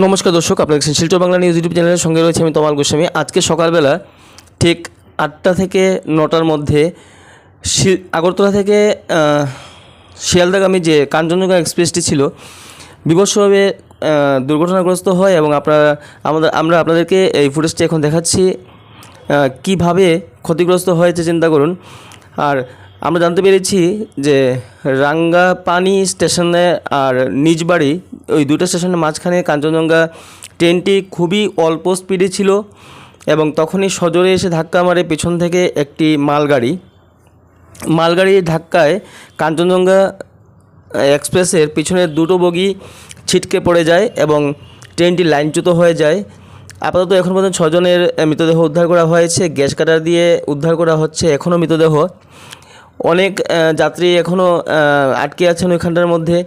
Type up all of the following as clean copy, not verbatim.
নমস্কার দর্শক, আপনাদের দেখছেন শিলচর বাংলা নিউজ ইউটিউব চ্যানেলের সঙ্গে রয়েছে আমি তমাল গোস্বামী। আজকে সকালবেলা ঠিক 8টা থেকে 9টার মধ্যে আগরতলা থেকে শিয়ালদাগামী যে কাঞ্চনজঙ্ঘা এক্সপ্রেসটি ছিল বিভৎসভাবে দুর্ঘটনাগ্রস্ত হয় এবং আমরা আপনাদেরকে এই ফুটেজটি এখন দেখাচ্ছি। কিভাবে ক্ষতিগ্রস্ত হয়েছে চিন্তা করুন। আর আমরা জানতে পেরেছি যে রাঙ্গাপানি স্টেশনে আর নিজবাড়ি ওই দুটো স্টেশনের মাঝখানে কাঞ্চনজঙ্ঘা ট্রেনটি খুবই অল্প স্পিডে ছিল এবং তখনই সজোরে এসে ধাক্কা মারে পেছন থেকে একটি মালগাড়ির ধাক্কায় কাঞ্চনজঙ্ঘা এক্সপ্রেসের পিছনের দুটো বগি ছিটকে পড়ে যায় এবং ট্রেনটি লাইনচ্যুত হয়ে যায়। আপাতত এখন পর্যন্ত 6 জনের মৃতদেহ উদ্ধার করা হয়েছে, গ্যাস কাটার দিয়ে উদ্ধার করা হচ্ছে এখনও মৃতদেহ। অনেক যাত্রী এখনও আটকে আছেন ওইখানটার মধ্যে।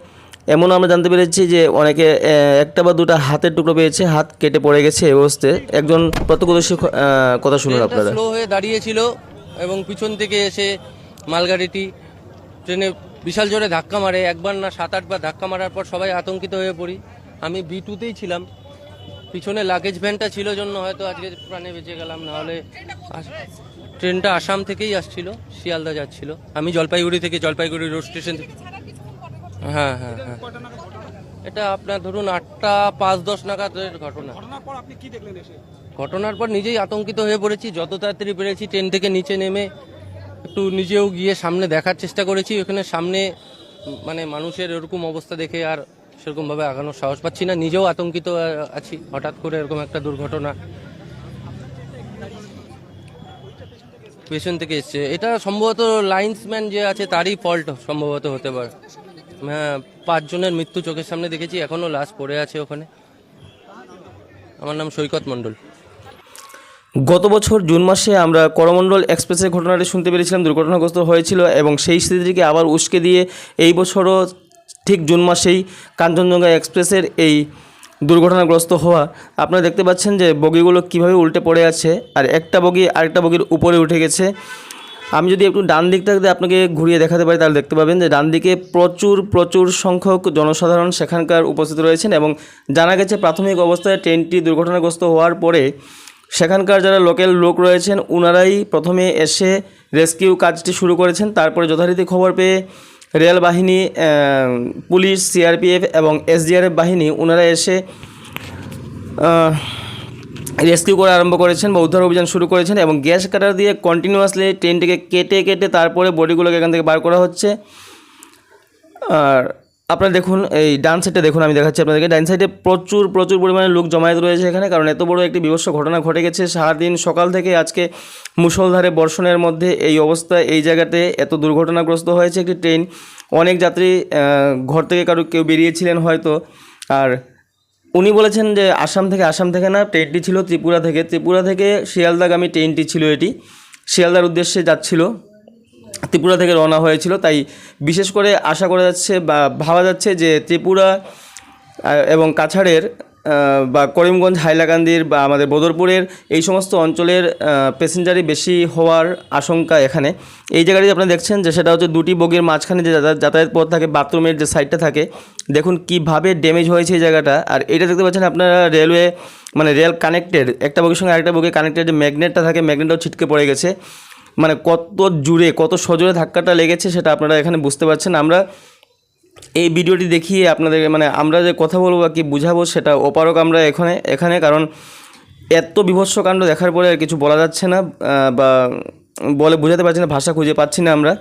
এমনও আমরা জানতে পেরেছি যে অনেকে একটা বা দুটা হাতের টুকরো পেয়েছে, হাত কেটে পড়ে গেছে এই অবস্থায়। একজন প্রত্যক্ষদর্শী কথা শুনুন আপনারা। স্লো হয়ে দাঁড়িয়েছিল এবং পিছন থেকে এসে মালগাড়িটি ট্রেনে বিশাল জোরে ধাক্কা মারে। একবার না 7-8 বার ধাক্কা মারার পর সবাই আতঙ্কিত হয়ে পড়ি। আমি B2তেই ছিলাম, পিছনে লাগেজ ভ্যানটা ছিল জন্য হয়তো আজকে প্রাণে বেঁচে গেলাম, নাহলে ট্রেনটা আসাম থেকেই আসছিল, শিয়ালদা যাচ্ছিল। আমি জলপাইগুড়ি রোড স্টেশন থেকে। হ্যাঁ, এটা আপনার ধরুন 8টা 5-10 নাগাদের ঘটনা। ঘটনার পর নিজেই আতঙ্কিত হয়ে পড়েছি। যত তাড়াতাড়ি পেরেছি ট্রেন থেকে নিচে নেমে একটু নিজেও গিয়ে সামনে দেখার চেষ্টা করেছি। ওখানে সামনে মানে মানুষের এরকম অবস্থা দেখে আর সেরকমভাবে আগানোর সাহস পাচ্ছি না, নিজেও আতঙ্কিত আছি। হঠাৎ করে এরকম একটা দুর্ঘটনা পেছন থেকে এসছে, এটা সম্ভবত লাইন্সম্যান যে আছে তারই ফল্ট সম্ভবত হতে পারে। হ্যাঁ, 5 জনের মৃত্যু চোখের সামনে দেখেছি, এখনো লাশ পড়ে আছে ওখানে। আমার নাম সৈকত মণ্ডল। গত বছর জুন মাসে আমরা করমণ্ডল এক্সপ্রেসের ঘটনাটি শুনতে পেরেছিলাম, দুর্ঘটনাগ্রস্ত হয়েছিল এবং সেই স্মৃতিটিকে আবার উস্কে দিয়ে এই বছরও ঠিক জুন মাসেই কাঞ্চনজঙ্ঘা এক্সপ্রেসের এই দুর্ঘটনাগ্রস্ত হওয়া। আপনারা দেখতে পাচ্ছেন যে বগিগুলো কিভাবে উল্টে পড়ে আছে আর একটা বগি আরেকটা বগির উপরে উঠে গেছে। আমি যদি একটু ডান দিকটাতে আপনাকে ঘুরিয়ে দেখাতে পারি তাহলে দেখতে পাবেন যে ডান দিকে প্রচুর সংখ্যক জনসাধারণ সেখানকার উপস্থিত রয়েছেন এবং জানা গেছে প্রাথমিক অবস্থায় ট্রেনটি দুর্ঘটনাগ্রস্ত হওয়ার পরে সেখানকার যারা লোকাল লোক রয়েছেন ওনারাই প্রথমে এসে রেস্কিউ কাজটি শুরু করেছেন। তারপরে যথারীতি খবর পেয়ে রেল বাহিনী, পুলিশ, CRPF এবং SDRF বাহিনী ওনারা এসে রেস্কিউ করা আরম্ভ করেছেন বা উদ্ধার অভিযান শুরু করেছেন এবং গ্যাস কাটার দিয়ে কন্টিনিউয়াসলি ট্রেনটিকে কেটে তারপরে বডিগুলোকে এখান থেকে বার করা হচ্ছে। আর আপনারা দেখুন এই ডান সাইডে দেখুন, আমি দেখাচ্ছি আপনাদেরকে। ডান সাইডে প্রচুর পরিমাণে লোক জমায়েত রয়েছে এখানে, কারণ এত বড় একটি বিভৎস ঘটনা ঘটে গেছে। সারাদিন সকাল থেকে আজকে মুষলধারে বর্ষণের মধ্যে এই অবস্থা, এই জায়গাতে এত দুর্ঘটনাগ্রস্ত হয়েছে একটি ট্রেন। অনেক যাত্রী ঘর থেকে কেউ বেরিয়েছিলেন হয়তো। আর উনি বলেছেন যে আসাম থেকে না, ট্রেনটি ছিল ত্রিপুরা থেকে শিয়ালদাগামী ট্রেনটি ছিল। এটি শিয়ালদার উদ্দেশ্যে যাচ্ছিল, ত্রিপুরা থেকে রওনা হয়েছিল। তাই বিশেষ করে আশা করা যাচ্ছে বা ভাবা যাচ্ছে যে ত্রিপুরা এবং কাছাড়ের বা করিমগঞ্জ, হাইলাকান্দির বা আমাদের বদরপুরের এই সমস্ত অঞ্চলের প্যাসেঞ্জারই বেশি হওয়ার আশঙ্কা এখানে। এই জায়গাটি আপনারা দেখছেন যে সেটা হচ্ছে দুটি বগির মাঝখানে যে যাতায়াত পথ থাকে, বাথরুমের যে সাইডটা থাকে, দেখুন কিভাবে ড্যামেজ হয়েছে এই জায়গাটা। আর এটা দেখতে পাচ্ছেন আপনারা রেলওয়ে মানে রেল কানেক্টেড, একটা বগির সঙ্গে আরেকটা বগি কানেক্টেড যে ম্যাগনেটটা থাকে, ম্যাগনেটটাও ছিটকে পড়ে গেছে। মানে কত সজোরে ধাক্কাটা লেগেছে সেটা আপনারা এখানে বুঝতে পারছেন। আমরা এই ভিডিওটি দেখিয়ে আপনাদের মানে আমরা যে কথা বলবো বা কি বুঝাবো সেটা অপারক আমরা এখানে, কারণ এত বিভৎস কাণ্ড দেখার পরে আর কিছু বলা যাচ্ছে না বা বলে বোঝাতে পারছি না, ভাষা খুঁজে পাচ্ছি না আমরা।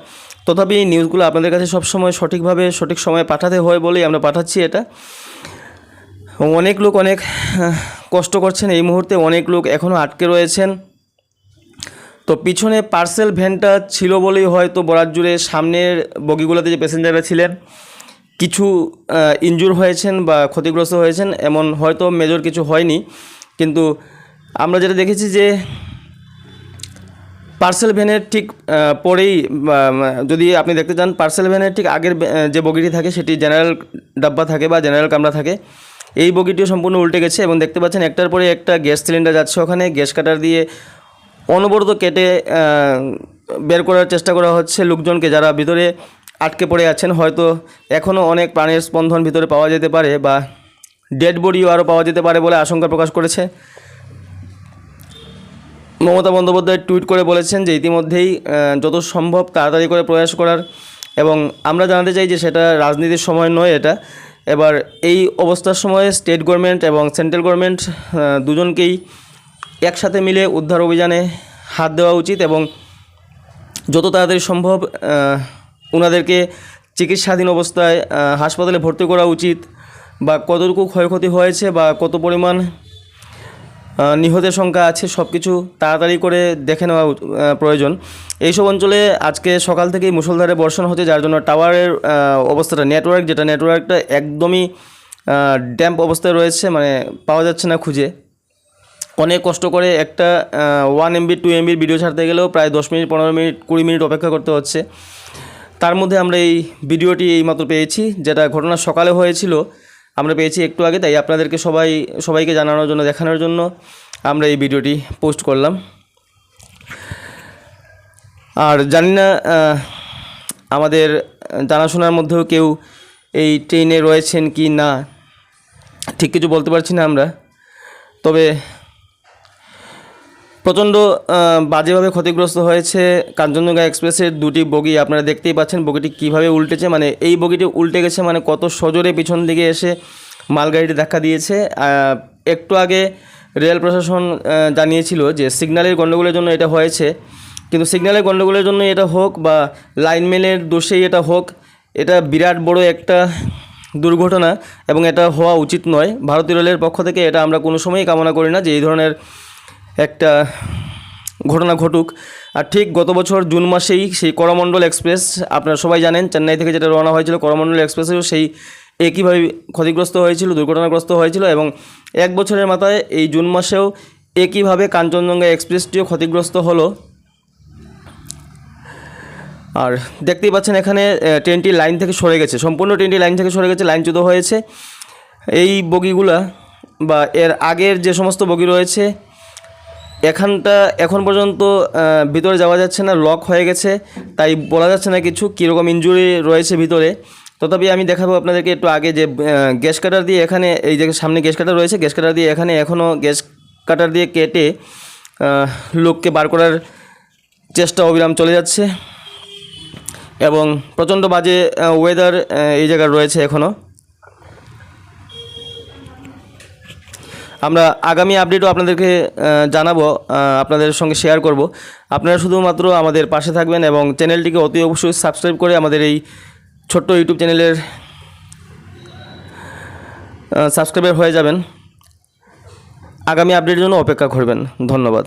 তথাপি এই নিউজগুলো আপনাদের কাছে সবসময় সঠিক সময়ে পাঠাতে হয় বলেই আমরা পাঠাচ্ছি এটা। অনেক লোক অনেক কষ্ট করছেন এই মুহূর্তে, অনেক লোক এখনও আটকে রয়েছেন। তো পিছনে পার্সেল ভ্যানটা ছিল বলেই হয়তো বরাত জুড়ে সামনের বগিগুলোতে যে প্যাসেঞ্জাররা ছিলেন কিছু ইনজুর হয়েছেন বা ক্ষতিগ্রস্ত হয়েছেন, এমন হয়তো মেজর কিছু হয়নি। কিন্তু আমরা যেটা দেখেছি যে পার্সেল ভ্যানের ঠিক পরেই, যদি আপনি দেখতে চান, পার্সেল ভ্যানের ঠিক আগের যে বগিটি থাকে সেটি জেনারেল ডাব্বা থাকে বা জেনারেল কামরা থাকে। এই বগিটিও সম্পূর্ণ উল্টে গেছে এবং দেখতে পাচ্ছেন একটার পরে একটা গ্যাস সিলিন্ডার যাচ্ছে ওখানে। গ্যাস কাটার দিয়ে অনবরত কেটে বের করার চেষ্টা করা হচ্ছে লোকজনকে যারা ভিতরে আটকে পড়ে আছেন। হয়তো এখনও অনেক প্রাণের স্পন্দন ভিতরে পাওয়া যেতে পারে বা ডেড বডিও আরও পাওয়া যেতে পারে বলে আশঙ্কা প্রকাশ করেছে। মমতা বন্দ্যোপাধ্যায় টুইট করে বলেছেন যে ইতিমধ্যেই যত সম্ভব তাড়াতাড়ি করে প্রয়াস করার, এবং আমরা জানাতে চাই যে সেটা রাজনীতির সময় নয় এটা। এবার এই অবস্থার সময়ে স্টেট গভর্নমেন্ট এবং সেন্ট্রাল গভর্নমেন্ট দুজনকেই একসাথে মিলে উদ্ধার অভিযানে হাত দেওয়া উচিত এবং যত তাড়াতাড়ি সম্ভব ওনাদেরকে চিকিৎসাধীন অবস্থায় হাসপাতালে ভর্তি করা উচিত, বা কতটুকু ক্ষয়ক্ষতি হয়েছে বা কত পরিমাণ নিহতের সংখ্যা আছে সব কিছু তাড়াতাড়ি করে দেখে নেওয়া প্রয়োজন। এইসব অঞ্চলে আজকে সকাল থেকেই মুষলধারে বর্ষণ হচ্ছে, যার জন্য টাওয়ারের অবস্থাটা নেটওয়ার্কটা একদমই ড্যাম্প অবস্থায় রয়েছে, মানে পাওয়া যাচ্ছে না খুঁজে। অনেক কষ্ট করে একটা 1 MB 2 MB ভিডিও ছাড়তে গেলেও প্রায় 10 মিনিট 15 মিনিট 20 মিনিট অপেক্ষা করতে হচ্ছে। তার মধ্যে আমরা এই ভিডিওটি এইমাত্র পেয়েছি, যেটা ঘটনা সকালে হয়েছিল আমরা পেয়েছি একটু আগে, তাই আপনাদেরকে সবাইকে জানানোর জন্য, দেখানোর জন্য আমরা এই ভিডিওটি পোস্ট করলাম। আর জানি না আমাদের জানাশোনার মধ্যেও কেউ এই ট্রেনে রয়েছেন কি না, ঠিক কিছু বলতে পারছি না আমরা। তবে প্রচণ্ড বাজেভাবে ক্ষতিগ্রস্ত হয়েছে কাঞ্চনজঙ্ঘা এক্সপ্রেসের দুটি বগি। আপনারা দেখতেই পাচ্ছেন বগিটি কীভাবে উল্টেছে, মানে এই বগিটি উল্টে গেছে, মানে কত সজোরে পিছন দিকে এসে মালগাড়িটি ধাক্কা দিয়েছে। একটু আগে রেল প্রশাসন জানিয়েছিল যে সিগন্যালের গণ্ডগোলের জন্য এটা হয়েছে, কিন্তু সিগন্যালের গণ্ডগোলের জন্য এটা হোক বা লাইনম্যানের দোষেই এটা হোক, এটা বিরাট বড় একটা দুর্ঘটনা এবং এটা হওয়া উচিত নয়। ভারতীয় রেলের পক্ষ থেকে এটা আমরা কোনো সময়ই কামনা করি না যে এই ধরনের একটা ঘটনা ঘটুক। আর ঠিক গত বছর জুন মাসেই সেই করমণ্ডল এক্সপ্রেস, আপনারা সবাই জানেন, চেন্নাই থেকে যেটা রওনা হয়েছিল করমণ্ডল এক্সপ্রেসেও সেই একইভাবে ক্ষতিগ্রস্ত হয়েছিল, দুর্ঘটনাগ্রস্ত হয়েছিল, এবং এক বছরের মাথায় এই জুন মাসেও একইভাবে কাঞ্চনজঙ্ঘা এক্সপ্রেসটিও ক্ষতিগ্রস্ত হলো। আর দেখতেই পাচ্ছেন এখানে ট্রেনটি লাইন থেকে সরে গেছে, সম্পূর্ণ ট্রেনটি লাইন থেকে সরে গেছে, লাইনচ্যুত হয়েছে। এই বগিগুলা বা এর আগের যে সমস্ত বগি রয়েছে এখানটা এখন পর্যন্ত ভিতরে যাওয়া যাচ্ছে না, লক হয়ে গেছে, তাই বলা যাচ্ছে না কিছু কীরকম ইনজুরি রয়েছে ভিতরে। তথাপি আমি দেখাবো আপনাদেরকে একটু আগে যে গ্যাস কাটার দিয়ে এখানে, এই যে সামনে গ্যাস কাটার রয়েছে, গ্যাস কাটার দিয়ে এখানে এখনও গ্যাস কাটার দিয়ে কেটে লোককে বার করার চেষ্টা অবিরাম চলে যাচ্ছে, এবং প্রচণ্ড বাজে ওয়েদার এই জায়গায় রয়েছে এখনও। আমরা আগামী আপডেটও আপনাদেরকে জানাবো, আপনাদের সঙ্গে শেয়ার করব। আপনারা শুধুমাত্র আমাদের পাশে থাকবেন এবং চ্যানেলটিকে অতি অবশ্যই সাবস্ক্রাইব করে আমাদের এই ছোট্ট ইউটিউব চ্যানেলের সাবস্ক্রাইবার হয়ে যাবেন। আগামী আপডেটের জন্য অপেক্ষা করবেন। ধন্যবাদ।